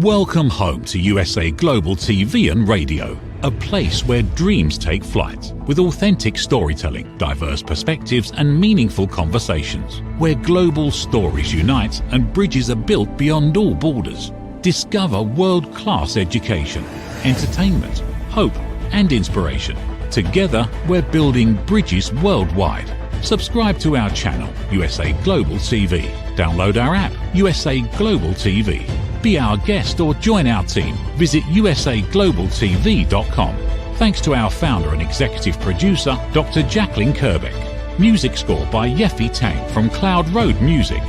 Welcome home to USA Global TV and Radio, a place where dreams take flight, with authentic storytelling, diverse perspectives and meaningful conversations, where global stories unite and bridges are built beyond all borders. Discover world-class education, entertainment, hope and inspiration. Together, we're building bridges worldwide. Subscribe to our channel, USA Global TV. Download our app, USA Global TV. Be our guest or join our team. Visit usaglobaltv.com. Thanks to our founder and executive producer, Dr. Jacalyn Kerbeck. Music score by Yeffy Tang from Cloud Road Music.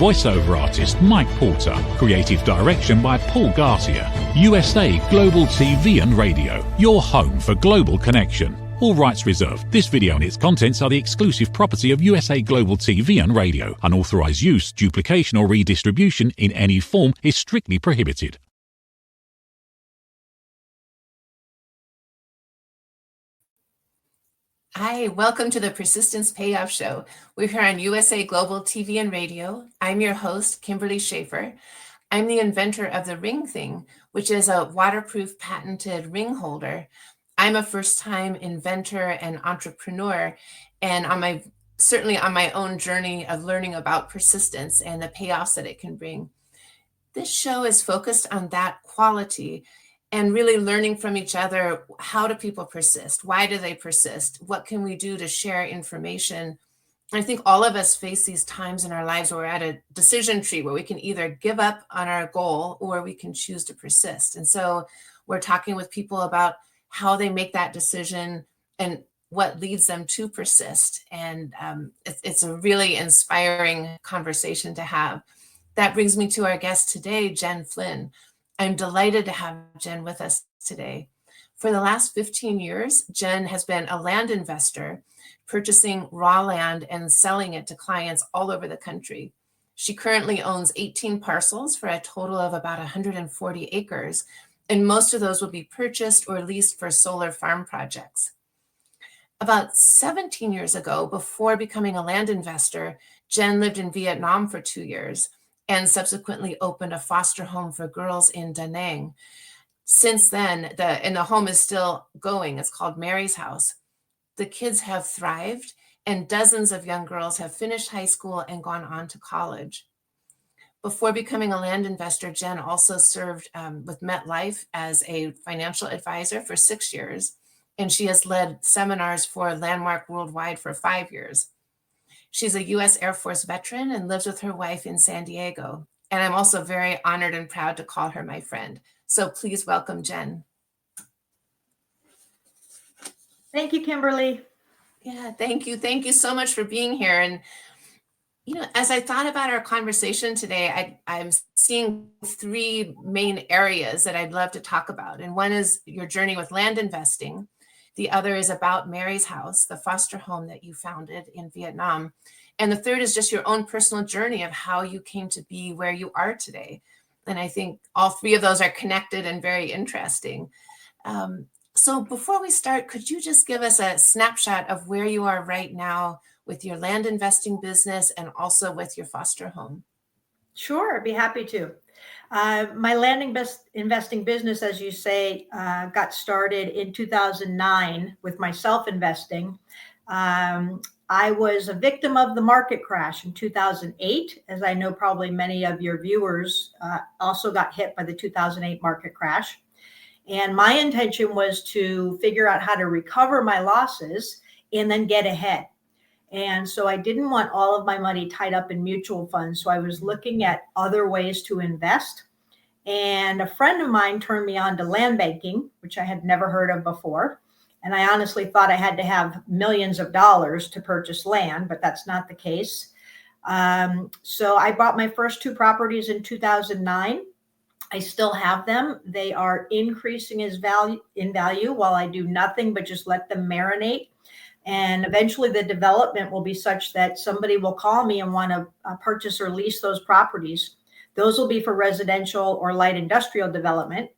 Voiceover artist Mike Porter. Creative direction by Paul Garcia. USA Global TV and Radio. Your home for global connection. All rights reserved. This video and its contents are the exclusive property of USA Global TV and Radio. Unauthorized use, duplication or redistribution in any form is strictly prohibited. Hi, welcome to the Persistence Payoff Show. We're here on USA Global TV and Radio. I'm your host, Kimberly Schaefer. I'm the inventor of the Ring Thing, which is a waterproof patented ring holder. I'm a first-time inventor and entrepreneur, and certainly on my own journey of learning about persistence and the payoffs that it can bring. This show is focused on that quality and really learning from each other. How do people persist? Why do they persist? What can we do to share information? I think all of us face these times in our lives where we're at a decision tree where we can either give up on our goal or we can choose to persist. And so we're talking with people about how they make that decision and what leads them to persist. And it's a really inspiring conversation to have. That brings me to our guest today, Jen Flynn. I'm delighted to have Jen with us today. For the last 15 years, Jen has been a land investor, purchasing raw land and selling it to clients all over the country. She currently owns 18 parcels for a total of about 140 acres, and most of those will be purchased or leased for solar farm projects. About 17 years ago, before becoming a land investor, Jen lived in Vietnam for 2 years and subsequently opened a foster home for girls in Da Nang. Since then, the home is still going. It's called Mary's House. The kids have thrived, and dozens of young girls have finished high school and gone on to college. Before becoming a land investor, Jen also served with MetLife as a financial advisor for 6 years, and she has led seminars for Landmark Worldwide for 5 years. She's a U.S. Air Force veteran and lives with her wife in San Diego, and I'm also very honored and proud to call her my friend. So please welcome Jen. Thank you, Kimberly. Yeah, thank you. Thank you so much for being here. And as I thought about our conversation today, I'm seeing three main areas that I'd love to talk about. And one is your journey with land investing. The other is about Mary's House, the foster home that you founded in Vietnam. And the third is just your own personal journey of how you came to be where you are today. And I think all three of those are connected and very interesting. So before we start, could you just give us a snapshot of where you are right now with your land investing business and also with your foster home? Sure, I'd be happy to. My land investing business, as you say, got started in 2009 with myself investing. I was a victim of the market crash in 2008, as I know probably many of your viewers also got hit by the 2008 market crash. And my intention was to figure out how to recover my losses and then get ahead. And so I didn't want all of my money tied up in mutual funds. So I was looking at other ways to invest. And a friend of mine turned me on to land banking, which I had never heard of before. And I honestly thought I had to have millions of dollars to purchase land, but that's not the case. So I bought my first 2 properties in 2009. I still have them. They are increasing in value while I do nothing but just let them marinate. And eventually the development will be such that somebody will call me and want to purchase or lease those properties. Those will be for residential or light industrial development.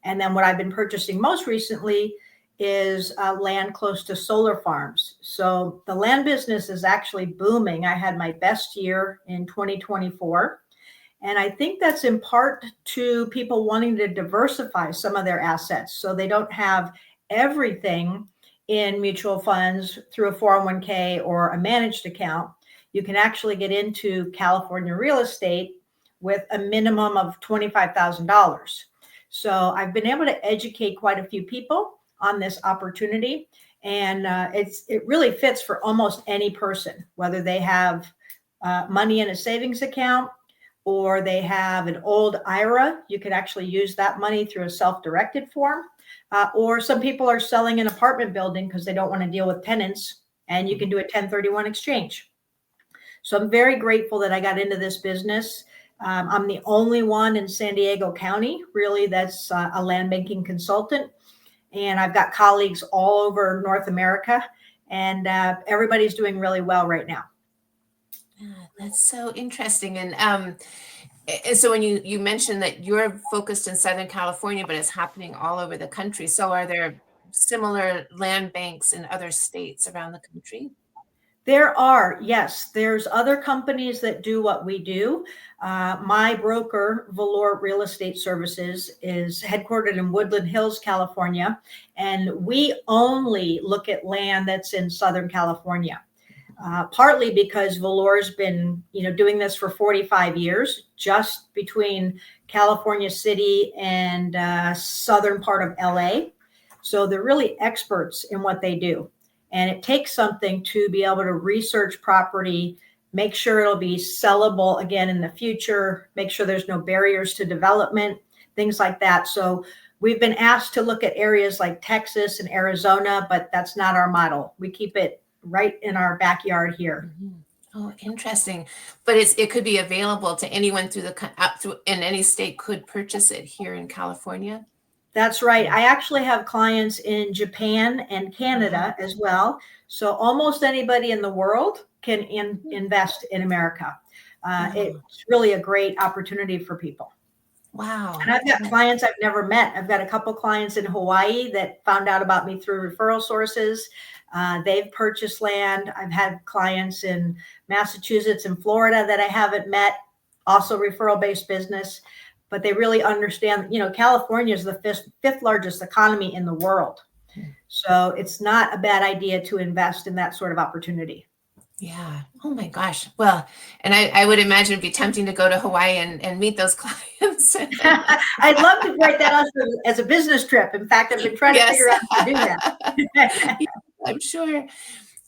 And then what I've been purchasing most recently is land close to solar farms. So the land business is actually booming. I had my best year in 2024. And I think that's in part to people wanting to diversify some of their assets so they don't have everything in mutual funds through a 401k or a managed account. You can actually get into California real estate with a minimum of $25,000. So I've been able to educate quite a few people on this opportunity. And it really fits for almost any person, whether they have money in a savings account or they have an old IRA. You could actually use that money through a self-directed form. Or some people are selling an apartment building because they don't want to deal with tenants, and you can do a 1031 exchange. So I'm very grateful that I got into this business. I'm the only one in San Diego County, really, that's a land banking consultant. And I've got colleagues all over North America, and everybody's doing really well right now. That's so interesting. And so when you mentioned that you're focused in Southern California, but it's happening all over the country. So are there similar land banks in other states around the country? There are, yes. There's other companies that do what we do. My broker, Valor Real Estate Services, is headquartered in Woodland Hills, California, and we only look at land that's in Southern California. Partly because Valor's been, doing this for 45 years, just between California City and southern part of LA. So they're really experts in what they do. And it takes something to be able to research property, make sure it'll be sellable again in the future, make sure there's no barriers to development, things like that. So we've been asked to look at areas like Texas and Arizona, but that's not our model. We keep it right in our backyard here. Mm-hmm. Oh, interesting. But it could be available to anyone through in any state could purchase it here in California. That's right. I actually have clients in Japan and Canada as well. So almost anybody in the world can invest in America. It's really a great opportunity for people. Wow. And I've got clients I've never met. I've got a couple clients in Hawaii that found out about me through referral sources. They've purchased land. I've had clients in Massachusetts and Florida that I haven't met, also referral-based business. But they really understand, California is the fifth largest economy in the world. So it's not a bad idea to invest in that sort of opportunity. Yeah. Oh my gosh. Well, and I would imagine it'd be tempting to go to Hawaii and meet those clients. I'd love to write that out as a business trip. In fact, I've been trying to figure out how to do that. I'm sure.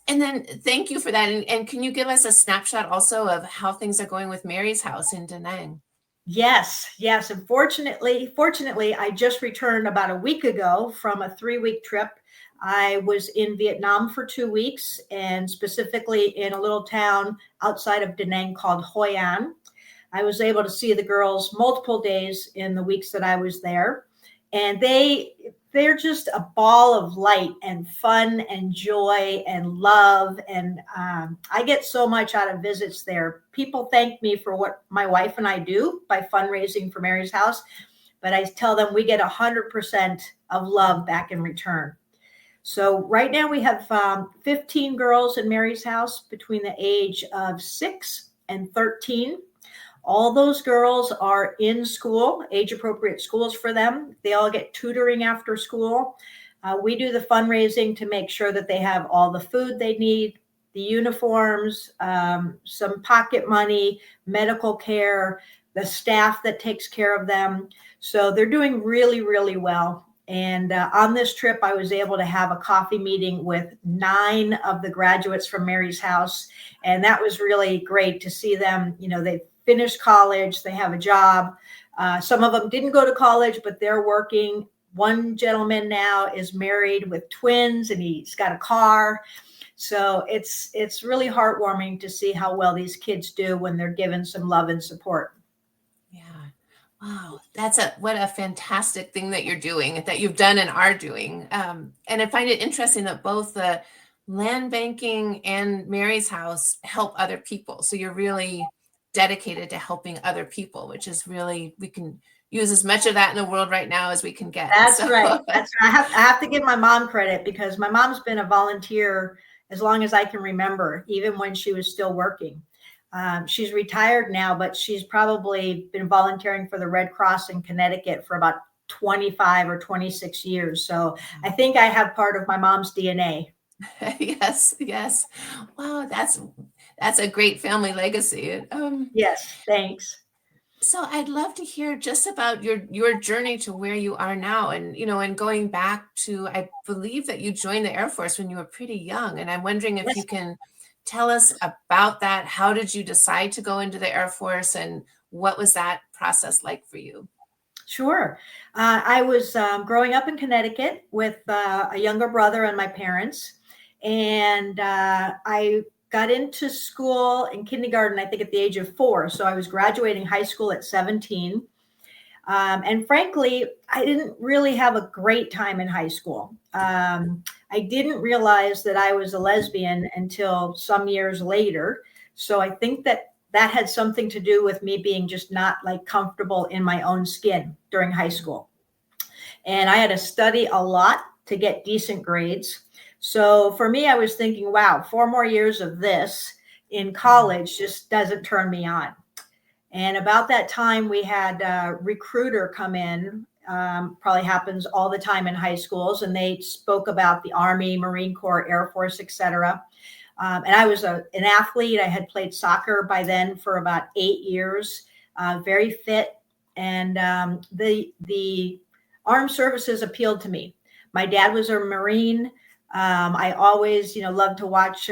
And then thank you for that. And can you give us a snapshot also of how things are going with Mary's house in Da Nang? Yes. And fortunately, I just returned about a week ago from a 3-week trip. I was in Vietnam for 2 weeks, and specifically in a little town outside of Da Nang called Hoi An. I was able to see the girls multiple days in the weeks that I was there. And they're just a ball of light and fun and joy and love. And I get so much out of visits there. People thank me for what my wife and I do by fundraising for Mary's House. But I tell them we get 100% of love back in return. So right now we have 15 girls in Mary's House between the age of 6 and 13. All those girls are in school, age-appropriate schools for them. They all get tutoring after school. We do the fundraising to make sure that they have all the food they need, the uniforms, some pocket money, medical care, the staff that takes care of them. So they're doing really, really well. And on this trip, I was able to have a coffee meeting with 9 of the graduates from Mary's House. And that was really great to see them. They finished college, they have a job. Some of them didn't go to college, but they're working. One gentleman now is married with twins and he's got a car. So it's really heartwarming to see how well these kids do when they're given some love and support. Yeah. Wow. What a fantastic thing that you're doing, that you've done and are doing. And I find it interesting that both the land banking and Mary's House help other people. So you're really dedicated to helping other people, which is really, we can use as much of that in the world right now as we can get. That's right. I have to give my mom credit because my mom's been a volunteer as long as I can remember, even when she was still working. She's retired now, but she's probably been volunteering for the Red Cross in Connecticut for about 25 or 26 years. So I think I have part of my mom's DNA. Yes, yes. Wow, that's a great family legacy. Yes, thanks. So I'd love to hear just about your journey to where you are now, and and going back to, I believe that you joined the Air Force when you were pretty young, and I'm wondering if you Yes. can tell us about that. How did you decide to go into the Air Force, and what was that process like for you? Sure. I was growing up in Connecticut with a younger brother and my parents. And I got into school in kindergarten, I think at the age of 4. So I was graduating high school at 17. And frankly, I didn't really have a great time in high school. I didn't realize that I was a lesbian until some years later. So I think that had something to do with me being just not like comfortable in my own skin during high school. And I had to study a lot to get decent grades. So for me, I was thinking, wow, 4 more years of this in college just doesn't turn me on. And about that time, we had a recruiter come in. Probably happens all the time in high schools, and they spoke about the Army, Marine Corps, Air Force, etc. And I was an athlete. I had played soccer by then for about 8 years, very fit. And the armed services appealed to me. My dad was a Marine. I always, loved to watch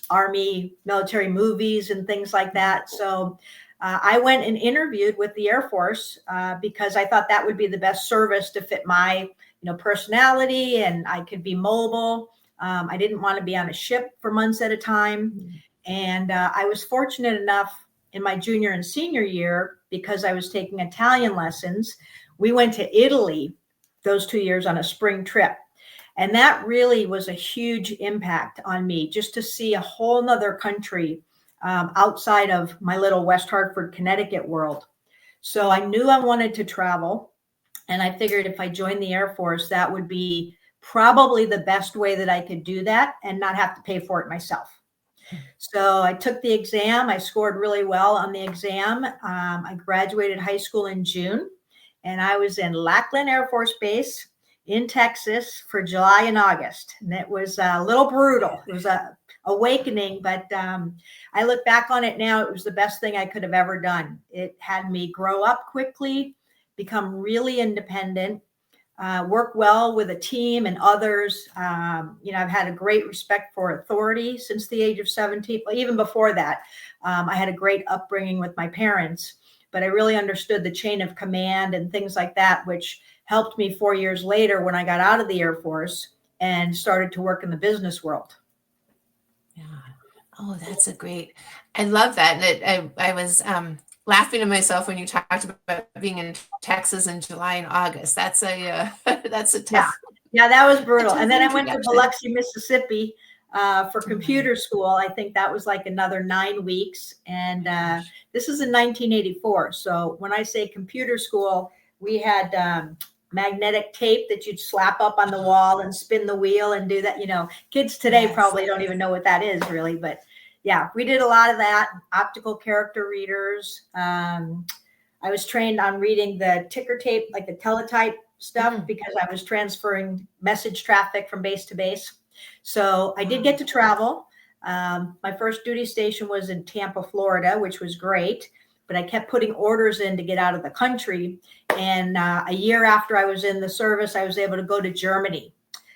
Army military movies and things like that. So I went and interviewed with the Air Force because I thought that would be the best service to fit my, personality, and I could be mobile. I didn't want to be on a ship for months at a time. And I was fortunate enough in my junior and senior year, because I was taking Italian lessons. We went to Italy those 2 years on a spring trip. And that really was a huge impact on me, just to see a whole nother country outside of my little West Hartford, Connecticut world. So I knew I wanted to travel. And I figured if I joined the Air Force, that would be probably the best way that I could do that and not have to pay for it myself. So I took the exam. I scored really well on the exam. I graduated high school in June, and I was in Lackland Air Force Base in Texas for July and August. And it was a little brutal. It was a awakening, but I look back on it now. It was the best thing I could have ever done. It had me grow up quickly, become really independent, work well with a team and others. I've had a great respect for authority since the age of 17. Even before that, I had a great upbringing with my parents, but I really understood the chain of command and things like that, which helped me 4 years later when I got out of the Air Force and started to work in the business world. Yeah. Oh, I love that. And I was laughing to myself when you talked about being in Texas in July and August. That's a tough. Yeah, that was brutal. And then I went to introduction. Biloxi, Mississippi for computer school. I think that was like another 9 weeks. And this is in 1984. So when I say computer school, we had magnetic tape that you'd slap up on the wall and spin the wheel and do that. Kids today probably don't even know what that is really, but yeah, we did a lot of that. Optical character readers. I was trained on reading the ticker tape, like the teletype stuff, because I was transferring message traffic from base to base. So I did get to travel. My first duty station was in Tampa, Florida, which was great, but I kept putting orders in to get out of the country. And a year after I was in the service, I was able to go to Germany.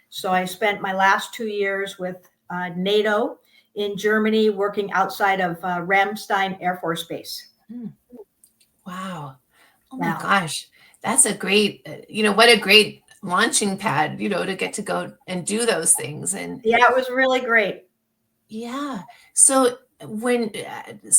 So I spent my last 2 years with NATO in Germany, working outside of Ramstein Air Force Base. Wow. Oh my gosh. That's a great, what a great launching pad, to get to go and do those things. And yeah, it was really great. Yeah. So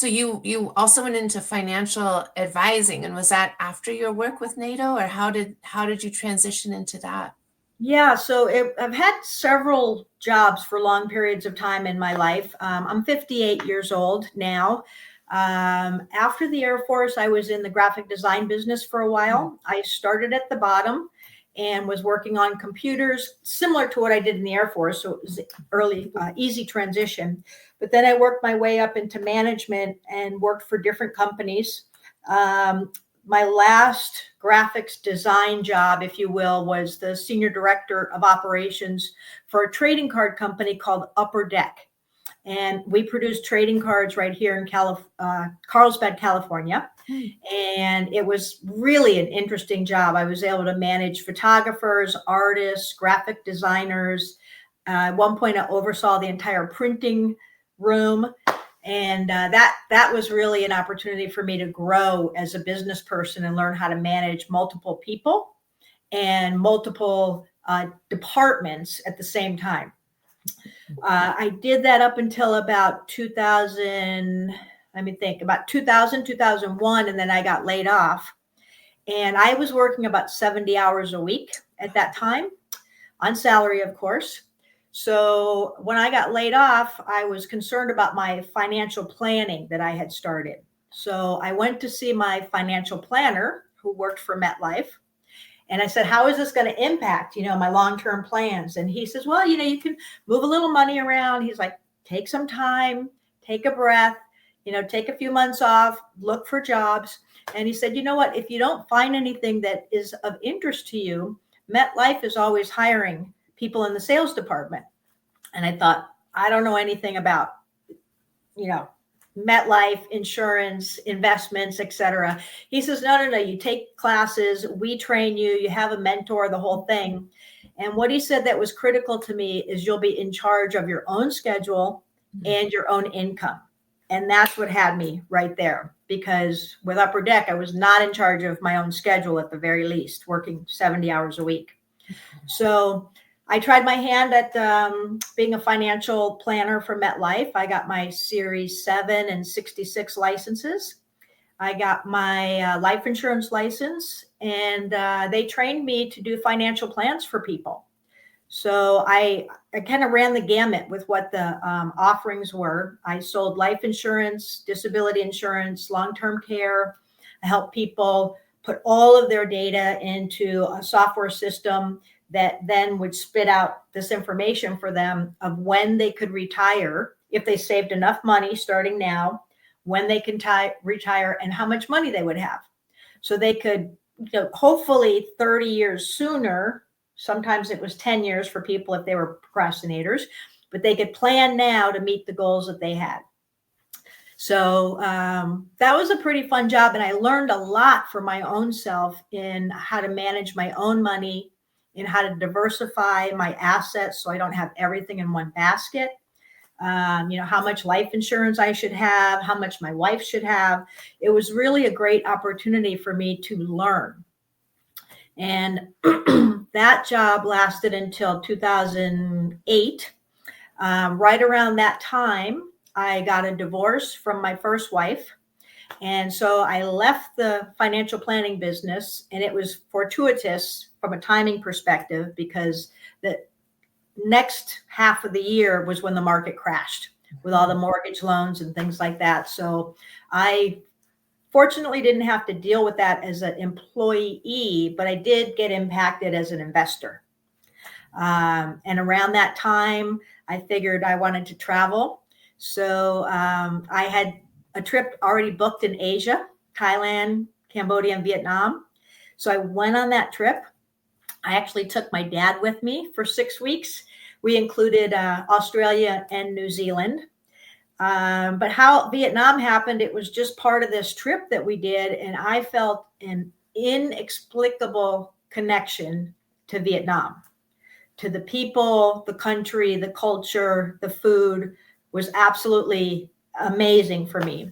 you also went into financial advising, and was that after your work with NATO, or how did you transition into that? Yeah, so I've had several jobs for long periods of time in my life. I'm 58 years old now. After the Air Force, I was in the graphic design business for a while. I started at the bottom and was working on computers, similar to what I did in the Air Force. So it was early, easy transition. But then I worked my way up into management and worked for different companies. My last graphics design job, if you will, was the senior director of operations for a trading card company called Upper Deck. And we produce trading cards right here in Carlsbad, California. And it was really an interesting job. I was able to manage photographers, artists, graphic designers. At one point, I oversaw the entire printing room. And that was really an opportunity for me to grow as a business person and learn how to manage multiple people and multiple departments at the same time. I did that up until about 2000, about 2000, 2001, and then I got laid off. And I was working about 70 hours a week at that time, on salary, of course. So when I got laid off, I was concerned about my financial planning that I had started. So I went to see my financial planner who worked for MetLife. And I said, how is this going to impact, my long-term plans? And he says, well, you can move a little money around. He's like, take some time, take a breath, take a few months off, look for jobs. And he said, you know what, if you don't find anything that is of interest to you, MetLife is always hiring people in the sales department. And I thought, I don't know anything about, MetLife, insurance, investments, etc. He says, no, you take classes, we train you, you have a mentor, the whole thing. And what he said that was critical to me is you'll be in charge of your own schedule and your own income. And that's what had me right there, because with Upper Deck, I was not in charge of my own schedule at the very least, working 70 hours a week. So I tried my hand at being a financial planner for MetLife. I got my Series 7 and 66 licenses. I got my life insurance license, and they trained me to do financial plans for people. So I kind of ran the gamut with what the offerings were. I sold life insurance, disability insurance, long-term care. I helped people put all of their data into a software system that then would spit out this information for them of when they could retire, if they saved enough money starting now, when they can retire, and how much money they would have. So they could, hopefully 30 years sooner. Sometimes it was 10 years for people if they were procrastinators, but they could plan now to meet the goals that they had. So that was a pretty fun job. And I learned a lot for my own self in how to manage my own money, in how to diversify my assets so I don't have everything in one basket. How much life insurance I should have, how much my wife should have. It was really a great opportunity for me to learn. And that job lasted until 2008. Right around that time, I got a divorce from my first wife. And so I left the financial planning business, and it was fortuitous from a timing perspective because the next half of the year was when the market crashed with all the mortgage loans and things like that. So I fortunately didn't have to deal with that as an employee, but I did get impacted as an investor. And around that time, I figured I wanted to travel. So I had a trip already booked in Asia, Thailand, Cambodia, and Vietnam. So I went on that trip. I actually took my dad with me for 6 weeks. We included Australia and New Zealand. But how Vietnam happened, it was just part of this trip that we did. And I felt an inexplicable connection to Vietnam, to the people, the country, the culture, the food was absolutely amazing for me.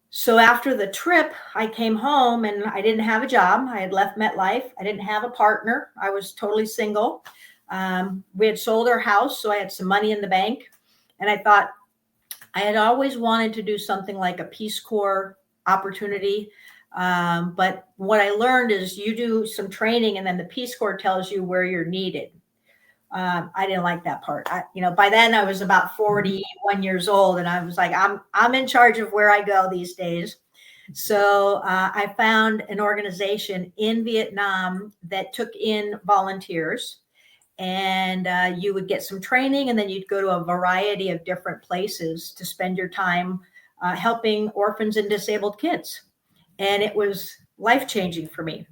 So after the trip, I came home and I didn't have a job. I had left MetLife. I didn't have a partner. I was totally single. We had sold our house, so I had some money in the bank. And I thought I had always wanted to do something like a Peace Corps opportunity. But what I learned is you do some training and then the Peace Corps tells you where you're needed. I didn't like that part. By then I was about 41 years old, and I was like, I'm in charge of where I go these days. So I found an organization in Vietnam that took in volunteers, and you would get some training, and then you'd go to a variety of different places to spend your time helping orphans and disabled kids. And it was life-changing for me.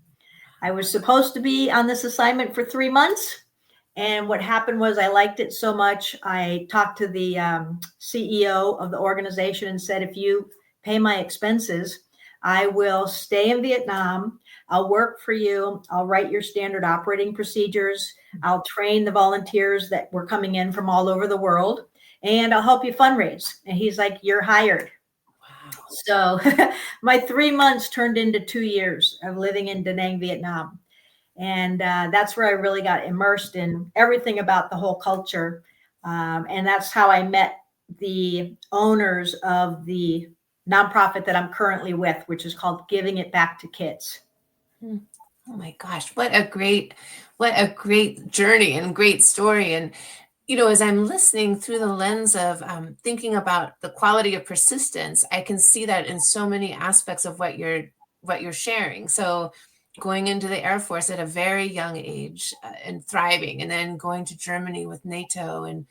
I was supposed to be on this assignment for 3 months. And what happened was I liked it so much. I talked to the CEO of the organization and said, if you pay my expenses, I will stay in Vietnam. I'll work for you. I'll write your standard operating procedures. I'll train the volunteers that were coming in from all over the world, and I'll help you fundraise. And he's like, you're hired. Wow. So my 3 months turned into 2 years of living in Da Nang, Vietnam. And that's where I really got immersed in everything about the whole culture. And that's how I met the owners of the nonprofit that I'm currently with, which is called Giving It Back to Kids. Oh my gosh, what a great journey and great story. And as I'm listening through the lens of thinking about the quality of persistence, I can see that in so many aspects of what you're sharing. So going into the Air Force at a very young age and thriving, and then going to Germany with NATO, and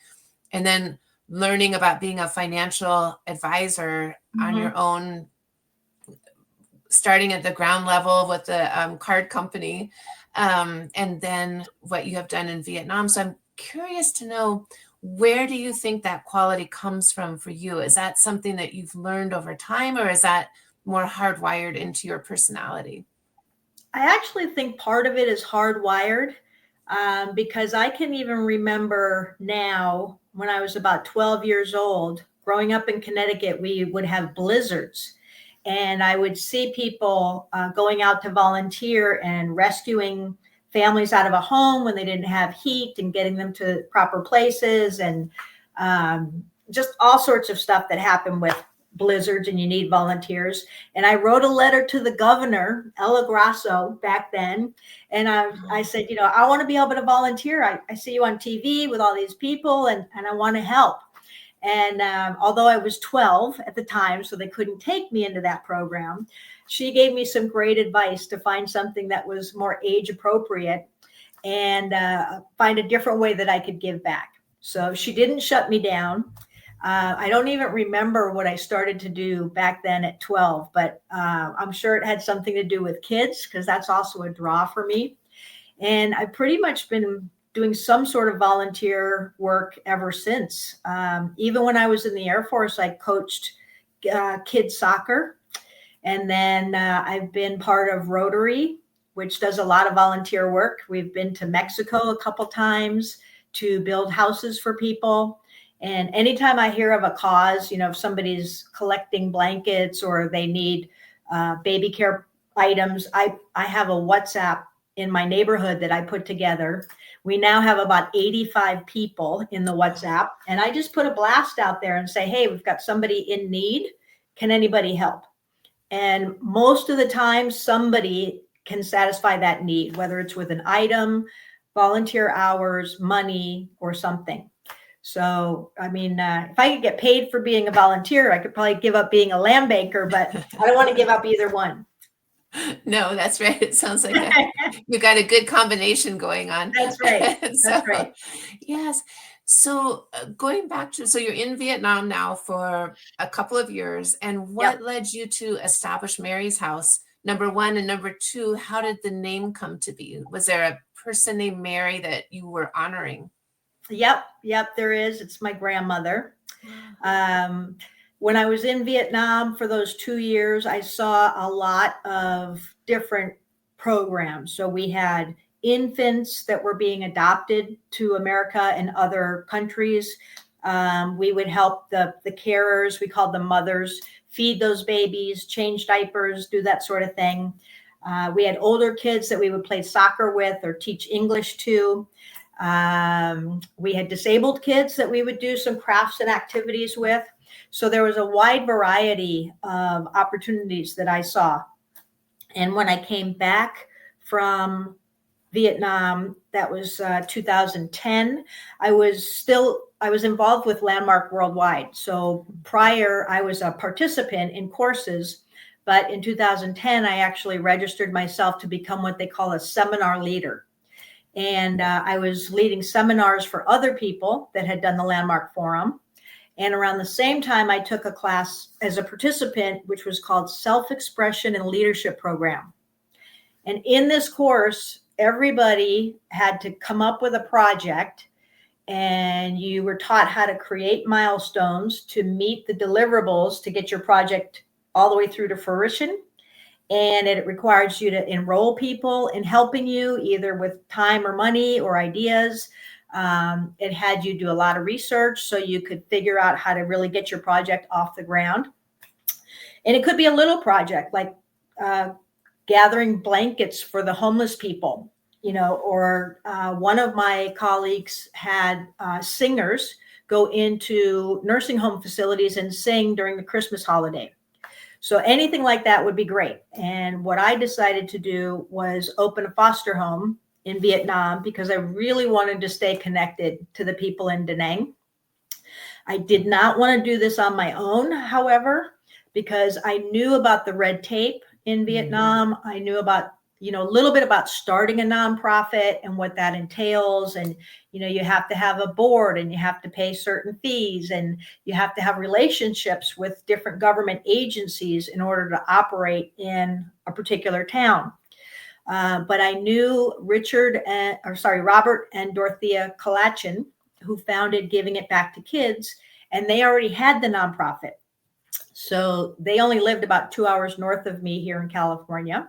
then learning about being a financial advisor on your own, starting at the ground level with the card company, and then what you have done in Vietnam. So I'm curious to know, where do you think that quality comes from for you? Is that something that you've learned over time, or is that more hardwired into your personality? I actually think part of it is hardwired, because I can even remember now when I was about 12 years old, growing up in Connecticut, we would have blizzards. And I would see people going out to volunteer and rescuing families out of a home when they didn't have heat, and getting them to proper places, and just all sorts of stuff that happened with blizzards, and you need volunteers. And I wrote a letter to the governor, Ella Grasso, back then. And I said, I want to be able to volunteer. I see you on TV with all these people, and I want to help. And although I was 12 at the time, so they couldn't take me into that program, she gave me some great advice to find something that was more age appropriate, and find a different way that I could give back. So she didn't shut me down. I don't even remember what I started to do back then at 12, but I'm sure it had something to do with kids, because that's also a draw for me. And I've pretty much been doing some sort of volunteer work ever since. Even when I was in the Air Force, I coached kids soccer. And then I've been part of Rotary, which does a lot of volunteer work. We've been to Mexico a couple times to build houses for people. And anytime I hear of a cause, if somebody's collecting blankets or they need baby care items, I have a WhatsApp in my neighborhood that I put together. We now have about 85 people in the WhatsApp. And I just put a blast out there and say, hey, we've got somebody in need. Can anybody help? And most of the time, somebody can satisfy that need, whether it's with an item, volunteer hours, money, or something. So, I mean, if I could get paid for being a volunteer, I could probably give up being a land banker, but I don't want to give up either one. No, that's right. It sounds like you got a good combination going on. That's right. That's right. Yes. So going back to, so you're in Vietnam now for a couple of years, and what led you to establish Mary's House, number one, and number two, how did the name come to be? Was there a person named Mary that you were honoring? Yep, there is. It's my grandmother. When I was in Vietnam for those 2 years, I saw a lot of different programs. So we had infants that were being adopted to America and other countries. We would help the carers, we called them mothers, feed those babies, change diapers, do that sort of thing. We had older kids that we would play soccer with or teach English to. We had disabled kids that we would do some crafts and activities with. So there was a wide variety of opportunities that I saw. And when I came back from Vietnam, that was 2010, I was involved with Landmark Worldwide. So prior, I was a participant in courses, But in 2010, I actually registered myself to become what they call a seminar leader. And I was leading seminars for other people that had done the Landmark Forum. And around the same time, I took a class as a participant, which was called Self-Expression and Leadership Program. And in this course, everybody had to come up with a project, and you were taught how to create milestones to meet the deliverables to get your project all the way through to fruition. And it requires you to enroll people in helping you either with time or money or ideas. It had you do a lot of research so you could figure out how to really get your project off the ground. And it could be a little project like gathering blankets for the homeless people, or one of my colleagues had singers go into nursing home facilities and sing during the Christmas holiday. So anything like that would be great. And what I decided to do was open a foster home in Vietnam because I really wanted to stay connected to the people in Da Nang. I did not want to do this on my own, however, because I knew about the red tape in Vietnam. I knew about, a little bit about starting a nonprofit and what that entails. And, you have to have a board and you have to pay certain fees and you have to have relationships with different government agencies in order to operate in a particular town. But I knew Robert and Dorothea Kalachin, who founded Giving It Back to Kids, and they already had the nonprofit. So they only lived about 2 hours north of me here in California.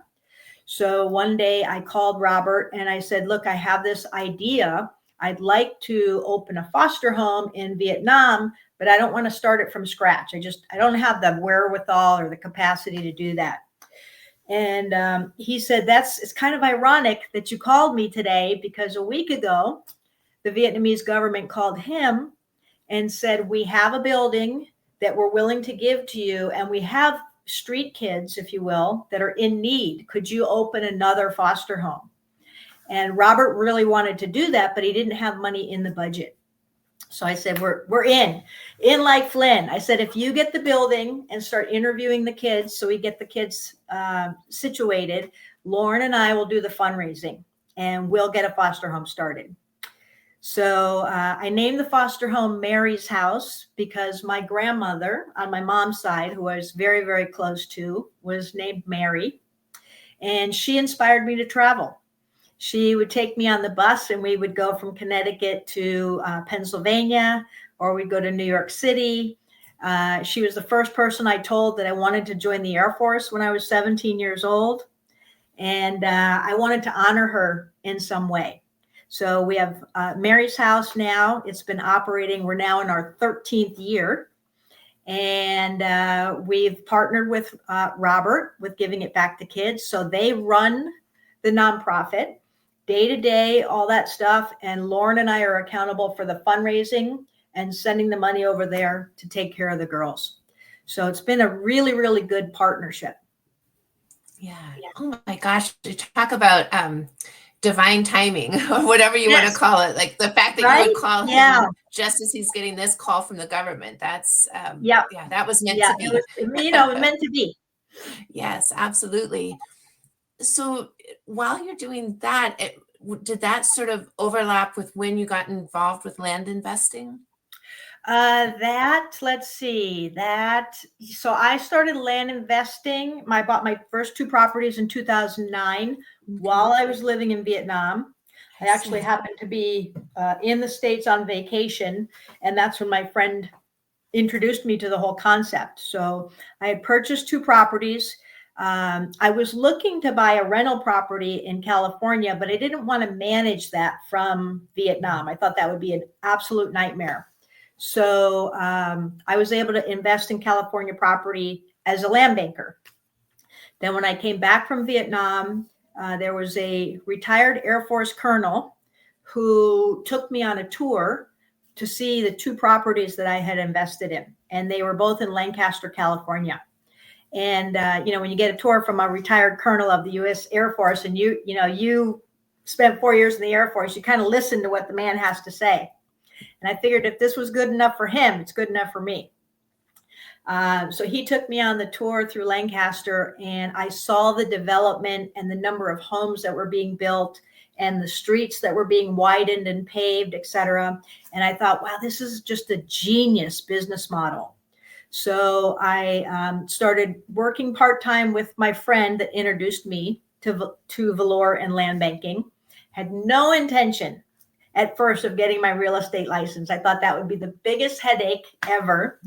So one day I called Robert and I said, look, I have this idea. I'd like to open a foster home in Vietnam, but I don't want to start it from scratch. I don't have the wherewithal or the capacity to do that. And he said, it's kind of ironic that you called me today because a week ago, the Vietnamese government called him and said, we have a building that we're willing to give to you. And we have street kids, if you will, that are in need. Could you open another foster home? And Robert really wanted to do that, but he didn't have money in the budget. So I said, we're in like Flynn. I said, if you get the building and start interviewing the kids, so we get the kids situated, Lauren and I will do the fundraising and we'll get a foster home started. So I named the foster home Mary's House because my grandmother on my mom's side, who I was very, very close to, was named Mary. And she inspired me to travel. She would take me on the bus and we would go from Connecticut to Pennsylvania, or we'd go to New York City. She was the first person I told that I wanted to join the Air Force when I was 17 years old. And I wanted to honor her in some way. So we have Mary's House now. It's been operating. We're now in our 13th year. And we've partnered with Robert with Giving It Back to Kids. So they run the nonprofit day to day, all that stuff. And Lauren and I are accountable for the fundraising and sending the money over there to take care of the girls. So it's been a really, really good partnership. Yeah. Oh my gosh. You talk about divine timing or whatever you want to call it. Like the fact that you would call him just as he's getting this call from the government. That's that was meant to be. It was meant to be. Yes, absolutely. So while you're doing that, did that sort of overlap with when you got involved with land investing? Let's see that. So I started land investing. I bought my first 2 properties in 2009 while I was living in Vietnam. I actually happened to be in the States on vacation, and that's when my friend introduced me to the whole concept. So I had purchased 2 properties. I was looking to buy a rental property in California, but I didn't want to manage that from Vietnam. I thought that would be an absolute nightmare. So I was able to invest in California property as a land banker. Then when I came back from Vietnam, there was a retired Air Force colonel who took me on a tour to see the 2 properties that I had invested in. And they were both in Lancaster, California. And, when you get a tour from a retired colonel of the U.S. Air Force and you spent 4 years in the Air Force, you kind of listen to what the man has to say. And I figured if this was good enough for him, it's good enough for me. So he took me on the tour through Lancaster, and I saw the development and the number of homes that were being built and the streets that were being widened and paved, et cetera. And I thought, wow, this is just a genius business model. So I started working part-time with my friend that introduced me to Valor and land banking. Had no intention at first of getting my real estate license. I thought that would be the biggest headache ever.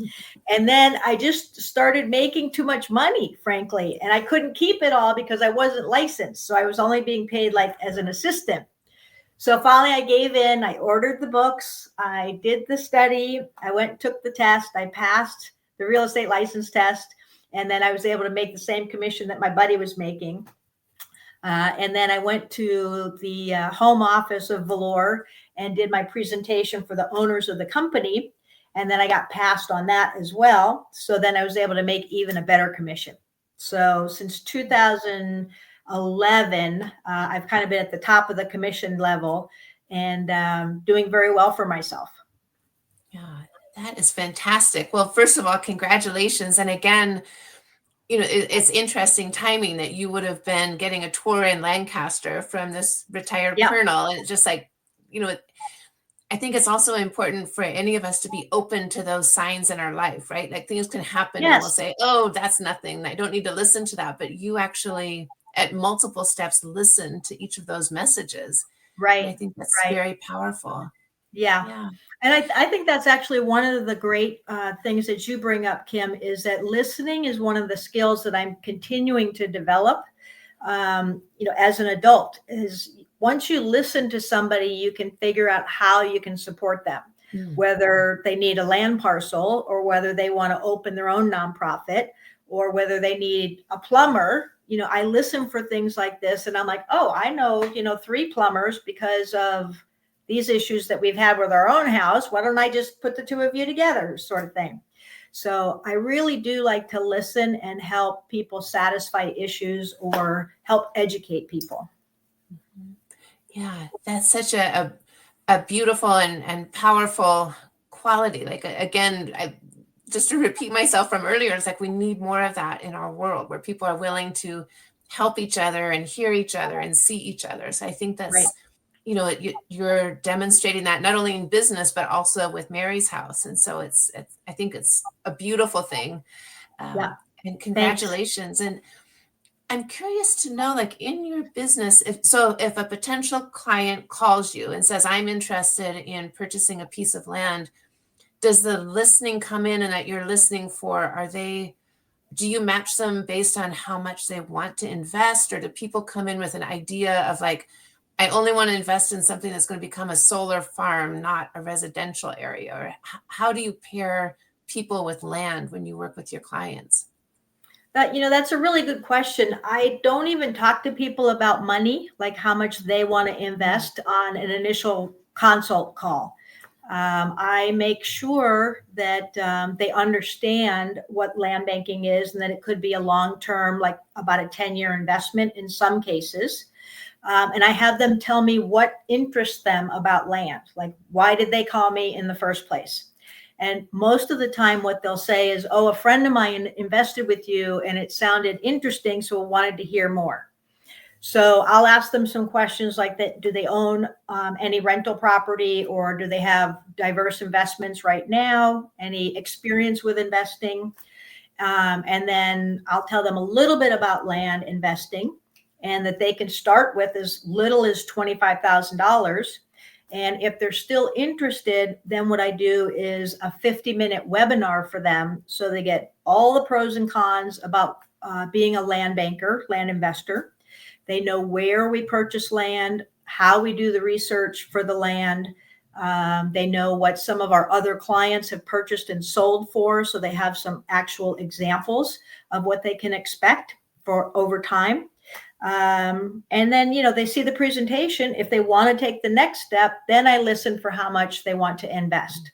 And then I just started making too much money, frankly, and I couldn't keep it all because I wasn't licensed. So I was only being paid like as an assistant. So finally I gave in. I ordered the books. I did the study. I went and took the test. I passed the real estate license test. And then I was able to make the same commission that my buddy was making. And then I went to the home office of Valor and did my presentation for the owners of the company. And then I got passed on that as well. So then I was able to make even a better commission. So since 2011, I've kind of been at the top of the commission level and doing very well for myself. Yeah, that is fantastic. Well, first of all, congratulations. And again, it's interesting timing that you would have been getting a tour in Lancaster from this retired colonel. And it's just like, I think it's also important for any of us to be open to those signs in our life, right? Like things can happen and we'll say, oh, that's nothing. I don't need to listen to that. But you actually, at multiple steps, listen to each of those messages. Right. And I think that's very powerful. Yeah. And I think that's actually one of the great things that you bring up, Kim, is that listening is one of the skills that I'm continuing to develop, as an adult. Is once you listen to somebody, you can figure out how you can support them, whether they need a land parcel or whether they want to open their own nonprofit or whether they need a plumber. I listen for things like this and I'm like, oh, I know, 3 plumbers because of these issues that we've had with our own house. Why don't I just put the 2 of you together, sort of thing. So I really do like to listen and help people satisfy issues or help educate people. Yeah, that's such a beautiful and powerful quality. Like, again, just to repeat myself from earlier, it's like we need more of that in our world where people are willing to help each other and hear each other and see each other. So I think that's, you're demonstrating that not only in business, but also with Mary's house. And so I think it's a beautiful thing. And congratulations. Thanks. And I'm curious to know, like in your business, if a potential client calls you and says, I'm interested in purchasing a piece of land, does the listening come in and that you're listening for, do you match them based on how much they want to invest? Or do people come in with an idea of like, I only want to invest in something that's going to become a solar farm, not a residential area? Or how do you pair people with land when you work with your clients? That's a really good question. I don't even talk to people about money, like how much they want to invest on an initial consult call. I make sure that they understand what land banking is and that it could be a long-term, like about a 10-year investment in some cases. And I have them tell me what interests them about land. Like, why did they call me in the first place? And most of the time what they'll say is, oh, a friend of mine invested with you and it sounded interesting, so I wanted to hear more. So I'll ask them some questions like that. Do they own any rental property, or do they have diverse investments right now? Any experience with investing? And then I'll tell them a little bit about land investing and that they can start with as little as $25,000. And if they're still interested, then what I do is a 50-minute webinar for them. So they get all the pros and cons about being a land banker, land investor. They know where we purchase land, how we do the research for the land. They know what some of our other clients have purchased and sold for. So they have some actual examples of what they can expect for over time. And then, they see the presentation. If they want to take the next step, then I listen for how much they want to invest.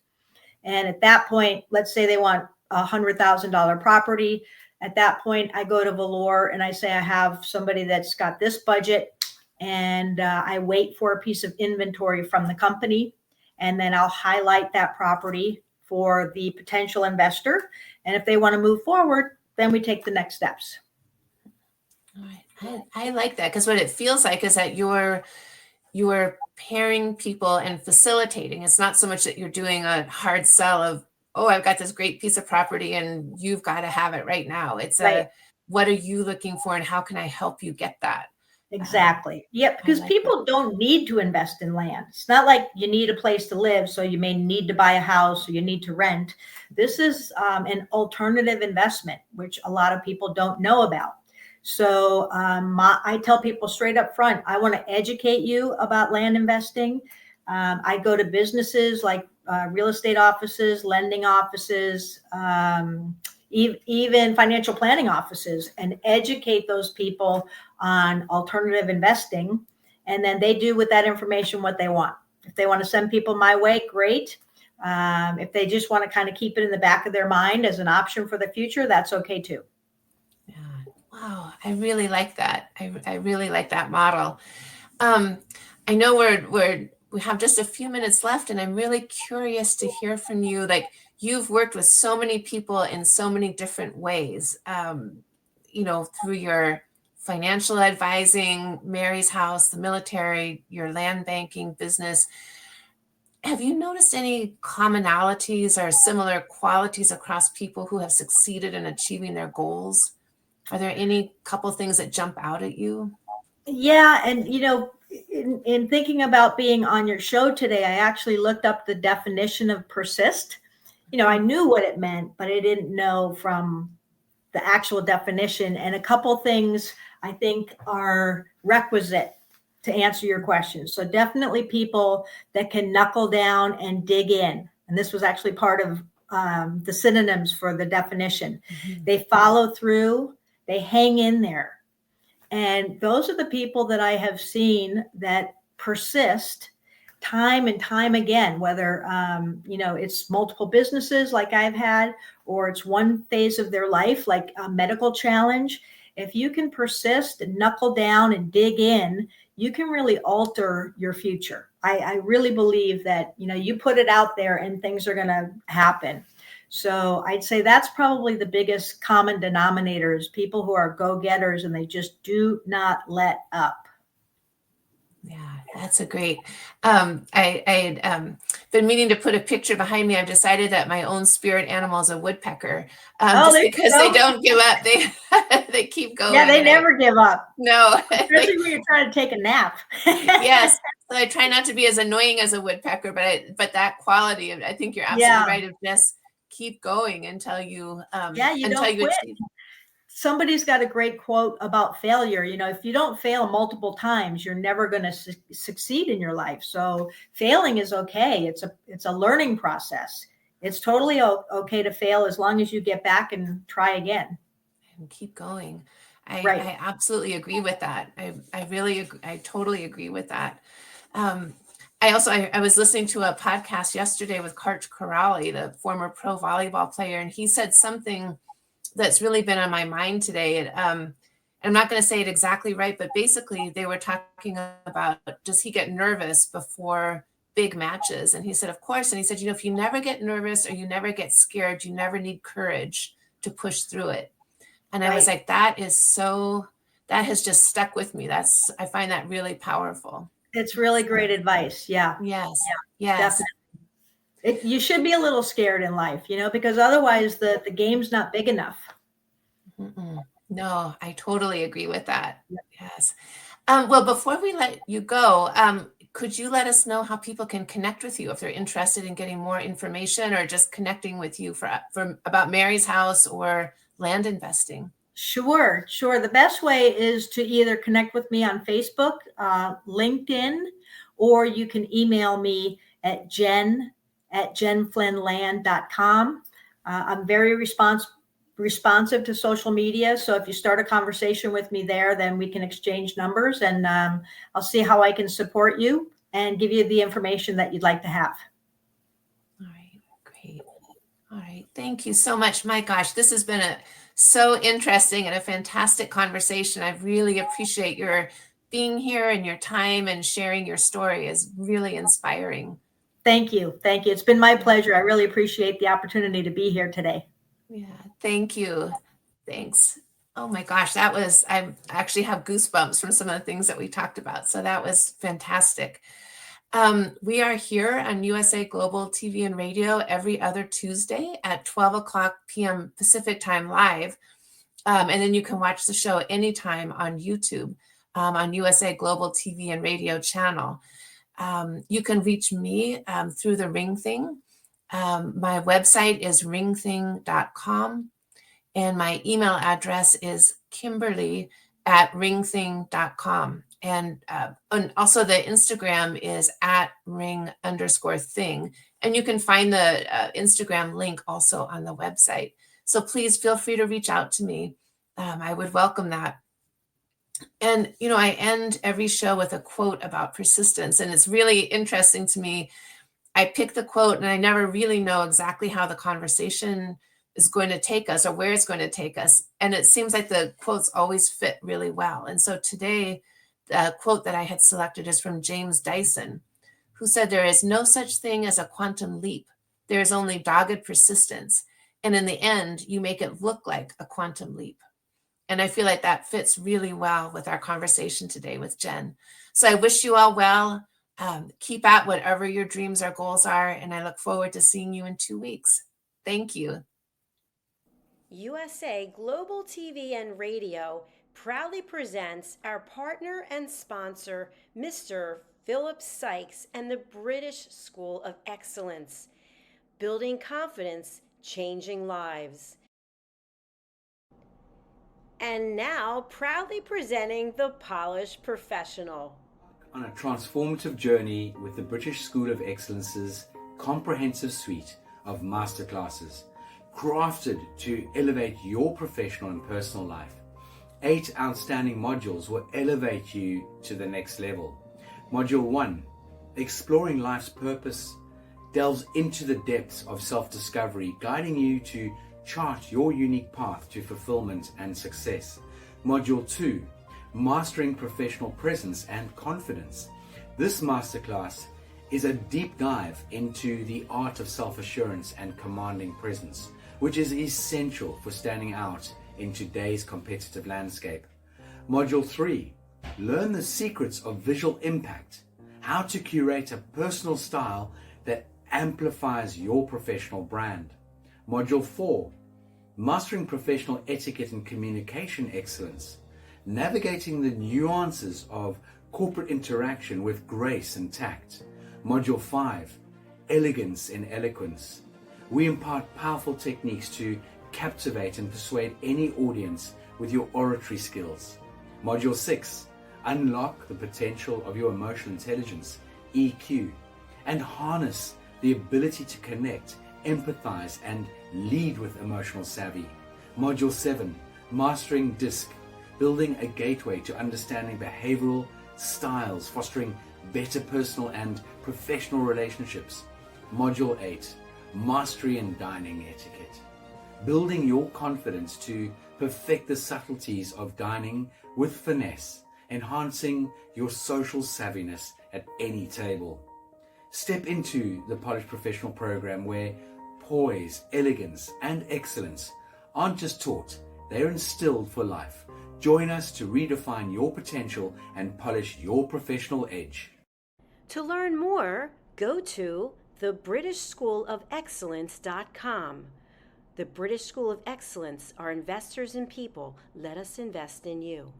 And at that point, let's say they want a $100,000 property. At that point, I go to Valor and I say, I have somebody that's got this budget, and I wait for a piece of inventory from the company. And then I'll highlight that property for the potential investor. And if they want to move forward, then we take the next steps. All right. I like that, because what it feels like is that you're pairing people and facilitating. It's not so much that you're doing a hard sell of, oh, I've got this great piece of property and you've got to have it right now. It's Right. what are you looking for and how can I help you get that? Exactly. Yep. Because like people don't need to invest in land. It's not like you need a place to live, so you may need to buy a house or you need to rent. This is an alternative investment, which a lot of people don't know about. So I tell people straight up front, I want to educate you about land investing. I go to businesses like real estate offices, lending offices, even financial planning offices, and educate those people on alternative investing. And then they do with that information what they want. If they want to send people my way, great. If they just want to kind of keep it in the back of their mind as an option for the future, that's okay too. Yeah. Wow. I really like that. I really like that model. I know we have just a few minutes left, and I'm really curious to hear from you. Like, you've worked with so many people in so many different ways, through your financial advising, Mary's House, the military, your land banking business. Have you noticed any commonalities or similar qualities across people who have succeeded in achieving their goals? Are there any couple things that jump out at you? Yeah. And, in thinking about being on your show today, I actually looked up the definition of persist. I knew what it meant, but I didn't know from the actual definition. And a couple things I think are requisite to answer your question. So definitely people that can knuckle down and dig in. And this was actually part of the synonyms for the definition. Mm-hmm. They follow through, they hang in there. And those are the people that I have seen that persist time and time again, whether, it's multiple businesses like I've had, or it's one phase of their life, like a medical challenge. If you can persist and knuckle down and dig in, you can really alter your future. I really believe that, you put it out there and things are going to happen. So I'd say that's probably the biggest common denominator, is people who are go-getters and they just do not let up. Yeah, that's a great. I had been meaning to put a picture behind me. I've decided that my own spirit animal is a woodpecker, just because they don't give up. They keep going. Yeah, they never give up. No, especially when you're trying to take a nap. Yes, so I try not to be as annoying as a woodpecker, but that quality, I think you're absolutely right, of just keep going until you don't quit. achieve. Somebody's got a great quote about failure. If you don't fail multiple times, you're never going to succeed in your life. So failing is okay. It's a learning process. It's totally okay to fail as long as you get back and try again. And keep going. I absolutely agree with that. I really agree. I totally agree with that. I was listening to a podcast yesterday with Coach Corrali, the former pro volleyball player, and he said something that's really been on my mind today. I'm not going to say it exactly right, but basically they were talking about, does he get nervous before big matches? And he said, of course. And he said, if you never get nervous or you never get scared, you never need courage to push through it. And I was like, that has just stuck with me. I find that really powerful. It's really great advice. Yeah. Yes. Yeah, definitely. You should be a little scared in life, because otherwise the game's not big enough. Mm-mm. No, I totally agree with that. Yes. Well, before we let you go, could you let us know how people can connect with you if they're interested in getting more information or just connecting with you for about Mary's House or land investing? Sure. The best way is to either connect with me on Facebook, LinkedIn, or you can email me at jen@jenflynnland.com. I'm very responsive to social media. So if you start a conversation with me there, then we can exchange numbers, and I'll see how I can support you and give you the information that you'd like to have. All right, great. All right, thank you so much. My gosh, this has been so interesting and a fantastic conversation. I really appreciate your being here and your time and sharing your story is really inspiring. Thank you. Thank you. It's been my pleasure. I really appreciate the opportunity to be here today. Yeah, thank you. Thanks. Oh my gosh, I actually have goosebumps from some of the things that we talked about. So that was fantastic. We are here on USA Global TV and Radio every other Tuesday at 12 o'clock p.m. Pacific time live. And then you can watch the show anytime on YouTube on USA Global TV and Radio channel. You can reach me through the Ring Thing. My website is ringthing.com. And my email address is kimberly@ringthing.com. And also the Instagram is @ring_thing. And you can find the Instagram link also on the website. So please feel free to reach out to me. I would welcome that. And, I end every show with a quote about persistence. And it's really interesting to me. I pick the quote and I never really know exactly how the conversation is going to take us or where it's going to take us. And it seems like the quotes always fit really well. And so today, the quote that I had selected is from James Dyson, who said, "There is no such thing as a quantum leap. There is only dogged persistence. And in the end, you make it look like a quantum leap." And I feel like that fits really well with our conversation today with Jen. So I wish you all well. Keep at whatever your dreams or goals are. And I look forward to seeing you in 2 weeks. Thank you. USA Global TV and Radio proudly presents our partner and sponsor, Mr. Philip Sykes and the British School of Excellence. Building confidence, changing lives. And now, proudly presenting the Polished Professional. On a transformative journey with the British School of Excellence's comprehensive suite of masterclasses, crafted to elevate your professional and personal life. 8 outstanding modules will elevate you to the next level. Module 1, Exploring Life's Purpose, delves into the depths of self-discovery, guiding you to chart your unique path to fulfillment and success. Module 2, Mastering Professional Presence and Confidence. This masterclass is a deep dive into the art of self-assurance and commanding presence, which is essential for standing out in today's competitive landscape. Module 3, Learn the secrets of visual impact, how to curate a personal style that amplifies your professional brand. Module 4, Mastering Professional Etiquette and Communication Excellence, navigating the nuances of corporate interaction with grace and tact. Module 5, Elegance in Eloquence. We impart powerful techniques to captivate and persuade any audience with your oratory skills. Module 6, Unlock the potential of your emotional intelligence, EQ, and harness the ability to connect, empathize, and lead with emotional savvy. Module 7, Mastering DISC, building a gateway to understanding behavioral styles, fostering better personal and professional relationships. Module 8, Mastery in Dining Etiquette, building your confidence to perfect the subtleties of dining with finesse, enhancing your social savviness at any table. Step into the Polished Professional program where poise, elegance, and excellence aren't just taught, they're instilled for life. Join us to redefine your potential and polish your professional edge. To learn more, go to thebritishschoolofexcellence.com. The British School of Excellence are investors in people. Let us invest in you.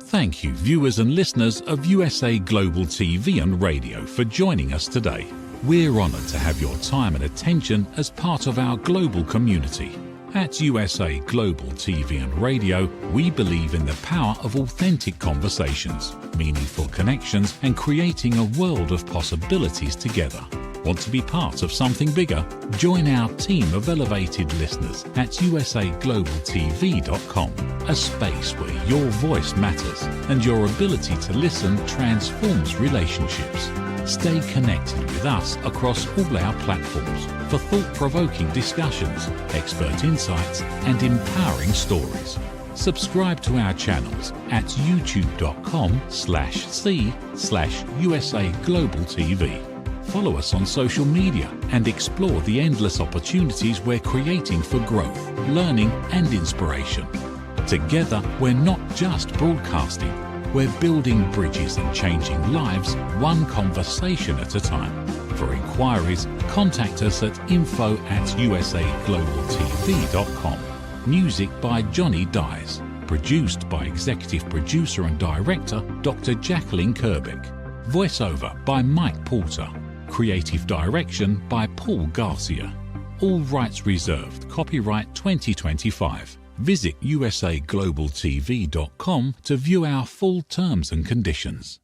Thank you, viewers and listeners of USA Global TV and Radio, for joining us today. We're honoured to have your time and attention as part of our global community. At USA Global TV and Radio, we believe in the power of authentic conversations, meaningful connections, and creating a world of possibilities together. Want to be part of something bigger? Join our team of elevated listeners at usaglobaltv.com, a space where your voice matters and your ability to listen transforms relationships. Stay connected with us across all our platforms for thought-provoking discussions, expert insights, and empowering stories. Subscribe to our channels at youtube.com/c/USA Global TV. Follow us on social media and explore the endless opportunities we're creating for growth, learning and inspiration. Together, we're not just broadcasting, we're building bridges and changing lives one conversation at a time. For inquiries, contact us at info@usaglobaltv.com. Music by Johnny Dyes. Produced by Executive Producer and Director Dr. Jacalyn Kerbeck. Voiceover by Mike Porter. Creative Direction by Paul Garcia. All rights reserved. Copyright 2025. Visit usaglobaltv.com to view our full terms and conditions.